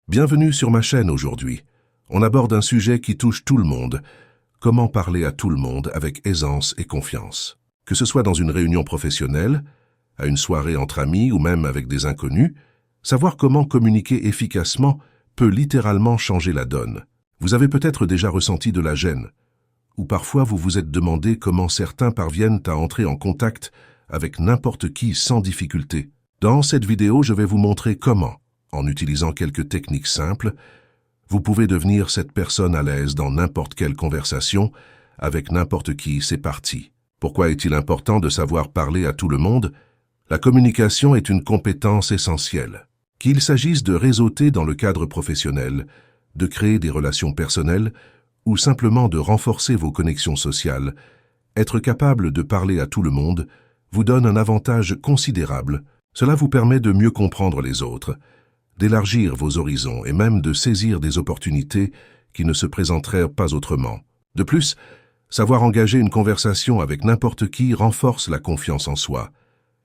Bienvenue sur ma chaîne aujourd'hui. On aborde un sujet qui touche tout le monde. Comment parler à tout le monde avec aisance et confiance. Que ce soit dans une réunion professionnelle, à une soirée entre amis ou même avec des inconnus, savoir comment communiquer efficacement peut littéralement changer la donne. Vous avez peut-être déjà ressenti de la gêne, ou parfois vous vous êtes demandé comment certains parviennent à entrer en contact avec n'importe qui sans difficulté. Dans cette vidéo, je vais vous montrer comment, en utilisant quelques techniques simples, vous pouvez devenir cette personne à l'aise dans n'importe quelle conversation, avec n'importe qui, c'est parti. Pourquoi est-il important de savoir parler à tout le monde? La communication est une compétence essentielle. Qu'il s'agisse de réseauter dans le cadre professionnel, de créer des relations personnelles, ou simplement de renforcer vos connexions sociales, être capable de parler à tout le monde vous donne un avantage considérable. Cela vous permet de mieux comprendre les autres, d'élargir vos horizons et même de saisir des opportunités qui ne se présenteraient pas autrement. De plus, savoir engager une conversation avec n'importe qui renforce la confiance en soi,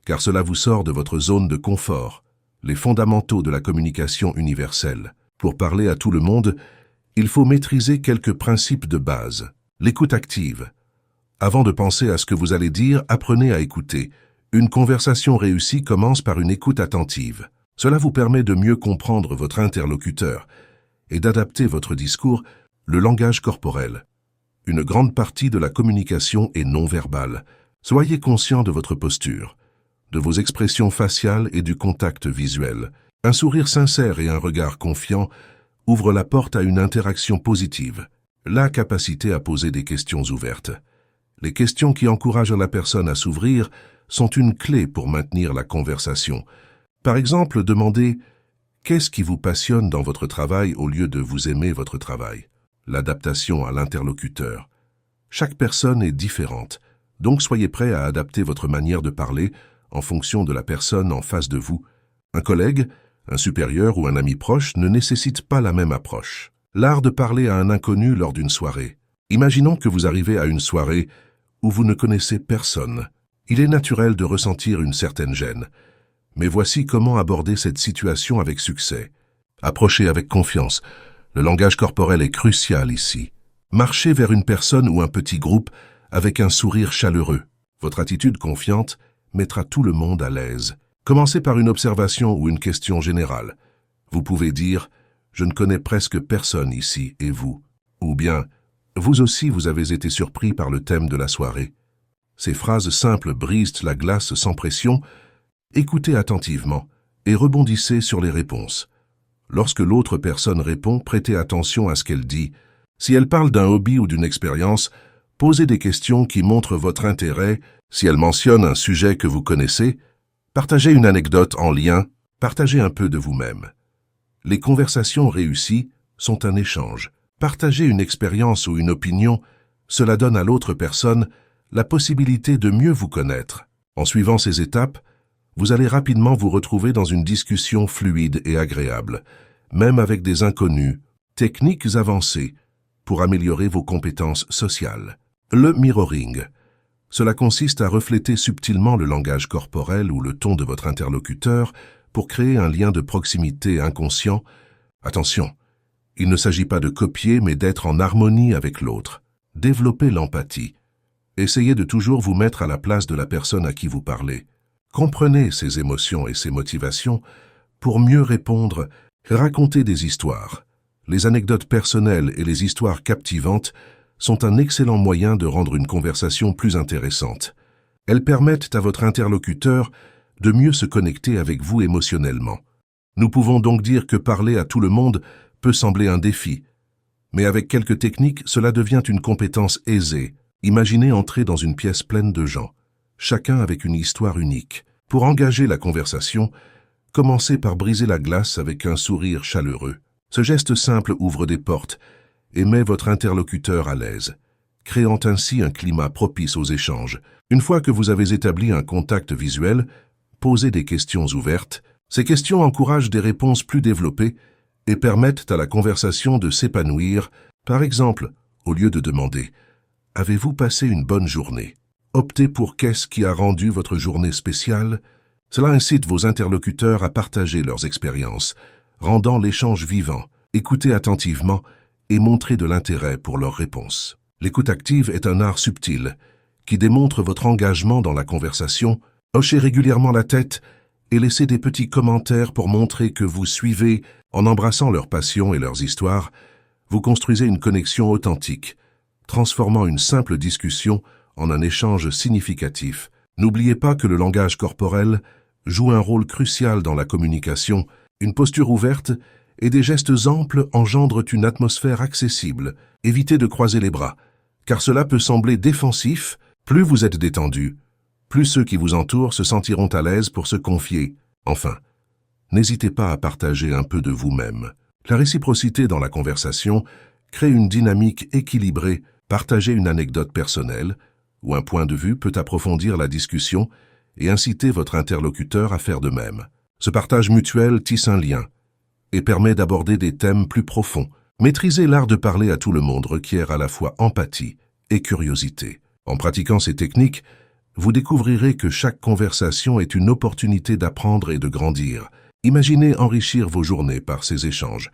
car cela vous sort de votre zone de confort, les fondamentaux de la communication universelle. Pour parler à tout le monde, il faut maîtriser quelques principes de base. L'écoute active. Avant de penser à ce que vous allez dire, apprenez à écouter. Une conversation réussie commence par une écoute attentive. Cela vous permet de mieux comprendre votre interlocuteur et d'adapter votre discours, le langage corporel. Une grande partie de la communication est non verbale. Soyez conscient de votre posture, de vos expressions faciales et du contact visuel. Un sourire sincère et un regard confiant ouvrent la porte à une interaction positive. La capacité à poser des questions ouvertes. Les questions qui encouragent la personne à s'ouvrir sont une clé pour maintenir la conversation. Par exemple, demandez « Qu'est-ce qui vous passionne dans votre travail » au lieu de « Vous aimez votre travail ». L'adaptation à l'interlocuteur. Chaque personne est différente, donc soyez prêt à adapter votre manière de parler en fonction de la personne en face de vous. Un collègue, un supérieur ou un ami proche ne nécessite pas la même approche. L'art de parler à un inconnu lors d'une soirée. Imaginons que vous arrivez à une soirée où vous ne connaissez personne. Il est naturel de ressentir une certaine gêne. Mais voici comment aborder cette situation avec succès. Approchez avec confiance. Le langage corporel est crucial ici. Marchez vers une personne ou un petit groupe avec un sourire chaleureux. Votre attitude confiante mettra tout le monde à l'aise. Commencez par une observation ou une question générale. Vous pouvez dire « Je ne connais presque personne ici, et vous ?» Ou bien « Vous aussi vous avez été surpris par le thème de la soirée ?» Ces phrases simples brisent la glace sans pression. Écoutez attentivement et rebondissez sur les réponses. Lorsque l'autre personne répond, prêtez attention à ce qu'elle dit. Si elle parle d'un hobby ou d'une expérience, posez des questions qui montrent votre intérêt. Si elle mentionne un sujet que vous connaissez, partagez une anecdote en lien, partagez un peu de vous-même. Les conversations réussies sont un échange. Partagez une expérience ou une opinion, cela donne à l'autre personne la possibilité de mieux vous connaître. En suivant ces étapes, vous allez rapidement vous retrouver dans une discussion fluide et agréable, même avec des inconnus. Techniques avancées pour améliorer vos compétences sociales. Le mirroring. Cela consiste à refléter subtilement le langage corporel ou le ton de votre interlocuteur pour créer un lien de proximité inconscient. Attention, il ne s'agit pas de copier mais d'être en harmonie avec l'autre. Développez l'empathie. Essayez de toujours vous mettre à la place de la personne à qui vous parlez. Comprenez ses émotions et ses motivations pour mieux répondre. Racontez des histoires. Les anecdotes personnelles et les histoires captivantes sont un excellent moyen de rendre une conversation plus intéressante. Elles permettent à votre interlocuteur de mieux se connecter avec vous émotionnellement. Nous pouvons donc dire que parler à tout le monde peut sembler un défi, mais avec quelques techniques, cela devient une compétence aisée. Imaginez entrer dans une pièce pleine de gens, chacun avec une histoire unique. Pour engager la conversation, commencez par briser la glace avec un sourire chaleureux. Ce geste simple ouvre des portes et met votre interlocuteur à l'aise, créant ainsi un climat propice aux échanges. Une fois que vous avez établi un contact visuel, posez des questions ouvertes. Ces questions encouragent des réponses plus développées et permettent à la conversation de s'épanouir. Par exemple, au lieu de demander « Avez-vous passé une bonne journée ?» Optez pour « Qu'est-ce qui a rendu votre journée spéciale ?» Cela incite vos interlocuteurs à partager leurs expériences, rendant l'échange vivant. Écoutez attentivement et montrez de l'intérêt pour leurs réponses. L'écoute active est un art subtil qui démontre votre engagement dans la conversation. Hochez régulièrement la tête et laissez des petits commentaires pour montrer que vous suivez. En embrassant leurs passions et leurs histoires, vous construisez une connexion authentique, transformant une simple discussion en un échange significatif. N'oubliez pas que le langage corporel joue un rôle crucial dans la communication. Une posture ouverte et des gestes amples engendrent une atmosphère accessible. Évitez de croiser les bras, car cela peut sembler défensif. Plus vous êtes détendu, plus ceux qui vous entourent se sentiront à l'aise pour se confier. Enfin, n'hésitez pas à partager un peu de vous-même. La réciprocité dans la conversation crée une dynamique équilibrée. Partager une anecdote personnelle ou un point de vue peut approfondir la discussion et inciter votre interlocuteur à faire de même. Ce partage mutuel tisse un lien et permet d'aborder des thèmes plus profonds. Maîtriser l'art de parler à tout le monde requiert à la fois empathie et curiosité. En pratiquant ces techniques, vous découvrirez que chaque conversation est une opportunité d'apprendre et de grandir. Imaginez enrichir vos journées par ces échanges,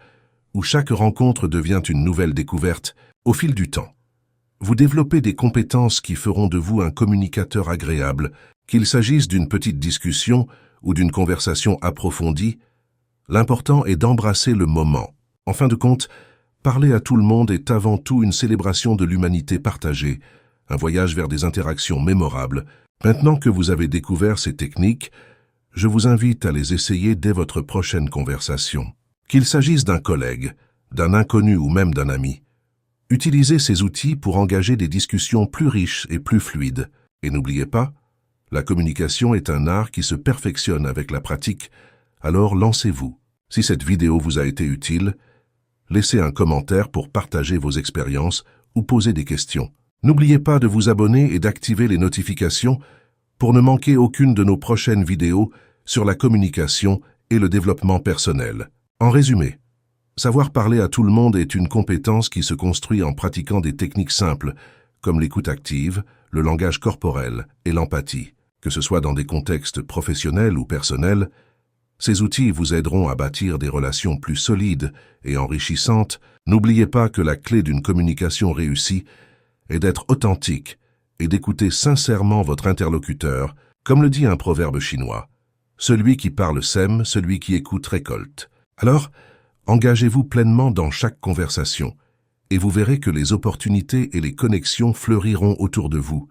où chaque rencontre devient une nouvelle découverte. Au fil du temps, vous développez des compétences qui feront de vous un communicateur agréable, qu'il s'agisse d'une petite discussion ou d'une conversation approfondie. L'important est d'embrasser le moment. En fin de compte, parler à tout le monde est avant tout une célébration de l'humanité partagée, un voyage vers des interactions mémorables. Maintenant que vous avez découvert ces techniques, je vous invite à les essayer dès votre prochaine conversation. Qu'il s'agisse d'un collègue, d'un inconnu ou même d'un ami, utilisez ces outils pour engager des discussions plus riches et plus fluides. Et n'oubliez pas, la communication est un art qui se perfectionne avec la pratique, alors lancez-vous. Si cette vidéo vous a été utile, laissez un commentaire pour partager vos expériences ou poser des questions. N'oubliez pas de vous abonner et d'activer les notifications pour ne manquer aucune de nos prochaines vidéos sur la communication et le développement personnel. En résumé, savoir parler à tout le monde est une compétence qui se construit en pratiquant des techniques simples, comme l'écoute active, le langage corporel et l'empathie. Que ce soit dans des contextes professionnels ou personnels, ces outils vous aideront à bâtir des relations plus solides et enrichissantes. N'oubliez pas que la clé d'une communication réussie est d'être authentique et d'écouter sincèrement votre interlocuteur, comme le dit un proverbe chinois. Celui qui parle sème, celui qui écoute récolte. Alors, engagez-vous pleinement dans chaque conversation et vous verrez que les opportunités et les connexions fleuriront autour de vous.